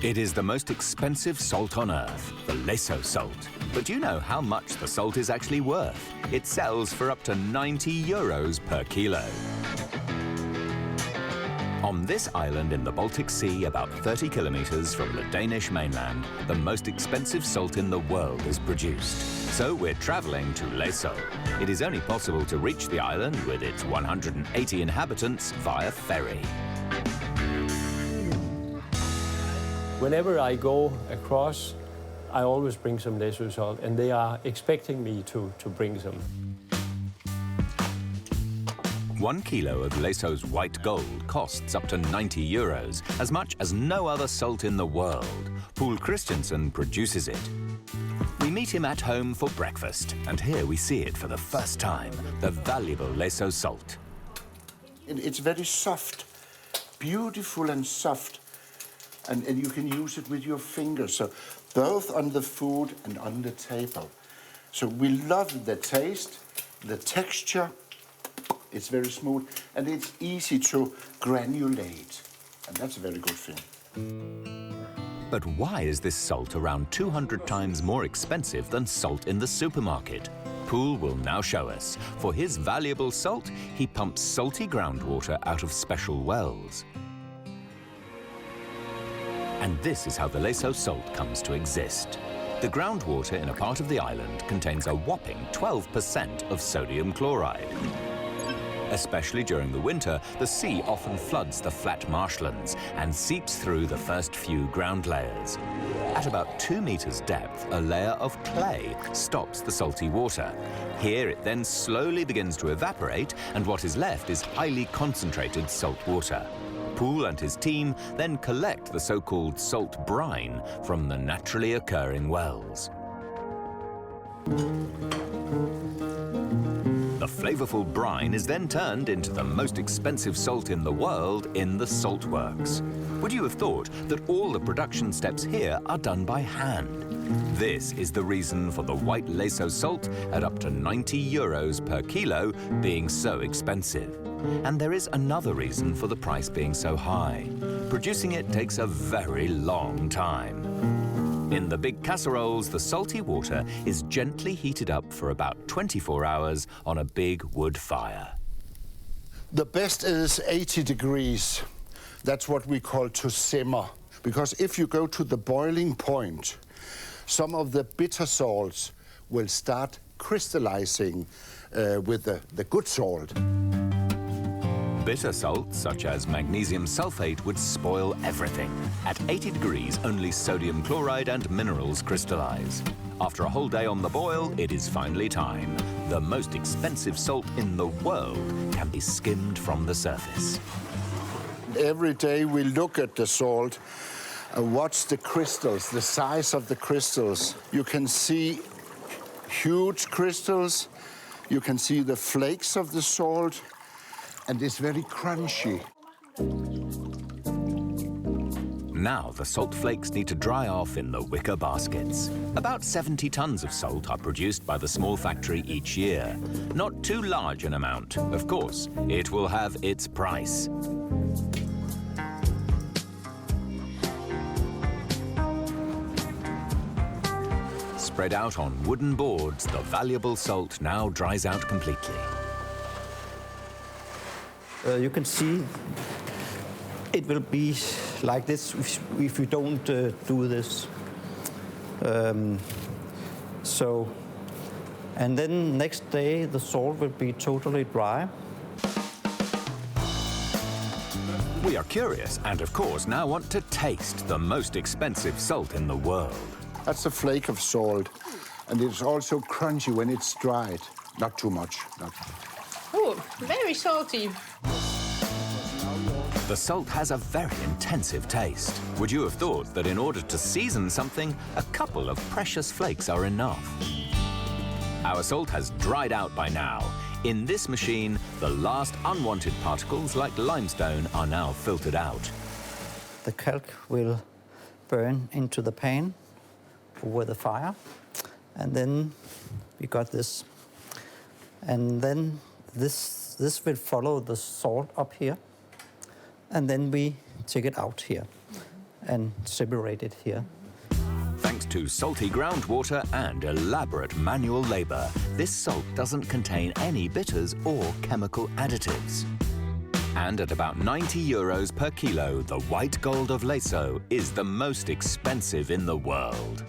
It is the most expensive salt on Earth, the Laesoe salt. But do you know how much the salt is actually worth? It sells for up to 90 euros per kilo. On this island in the Baltic Sea, about 30 kilometers from the Danish mainland, the most expensive salt in the world is produced. So we're traveling to Læsø. It is only possible to reach the island with its 180 inhabitants via ferry. Whenever I go across, I always bring some Læsø salt, and they are expecting me to bring some. 1 kilo of Læsø's white gold costs up to 90 euros, as much as no other salt in the world. Poul Christensen produces it. We meet him at home for breakfast, and here we see it for the first time, the valuable Læsø salt. It's very soft, beautiful and soft, and you can use it with your fingers, so both on the food and on the table. So we love the taste, the texture. It's very smooth, and it's easy to granulate, and that's a very good thing. But why is this salt around 200 times more expensive than salt in the supermarket? Poul will now show us. For his valuable salt, he pumps salty groundwater out of special wells. And this is how the Læsø salt comes to exist. The groundwater in a part of the island contains a whopping 12% of sodium chloride. Especially during the winter, the sea often floods the flat marshlands and seeps through the first few ground layers. At about 2 meters depth, a layer of clay stops the salty water. Here it then slowly begins to evaporate, and what is left is highly concentrated salt water. Poul and his team then collect the so-called salt brine from the naturally occurring wells. The flavorful brine is then turned into the most expensive salt in the world in the salt works. Would you have thought that all the production steps here are done by hand? This is the reason for the white Læsø salt at up to 90 euros per kilo being so expensive. And there is another reason for the price being so high. Producing it takes a very long time. In the big casseroles, the salty water is gently heated up for about 24 hours on a big wood fire. The best is 80 degrees. That's what we call to simmer. Because if you go to the boiling point, some of the bitter salts will start crystallizing with the good salt. Bitter salts, such as magnesium sulfate, would spoil everything. At 80 degrees, only sodium chloride and minerals crystallize. After a whole day on the boil, it is finally time. The most expensive salt in the world can be skimmed from the surface. Every day we look at the salt and watch the crystals, the size of the crystals. You can see huge crystals. You can see the flakes of the salt. And it's very crunchy. Now the salt flakes need to dry off in the wicker baskets. About 70 tons of salt are produced by the small factory each year. Not too large an amount. Of course, it will have its price. Spread out on wooden boards, the valuable salt now dries out completely. You can see it will be like this if you don't do this. And then next day the salt will be totally dry. We are curious and, of course, now want to taste the most expensive salt in the world. That's a flake of salt, and it's also crunchy when it's dried. Not too much. Oh, very salty. The salt has a very intensive taste. Would you have thought that in order to season something, a couple of precious flakes are enough? Our salt has dried out by now. In this machine, the last unwanted particles like limestone are now filtered out. The calc will burn into the pan over the fire, and then we got this. And then this will follow the salt up here, and then we take it out here. and separate it here. Thanks to salty groundwater and elaborate manual labour, this salt doesn't contain any bitters or chemical additives. And at about €90 per kilo, the white gold of Laesoe is the most expensive in the world.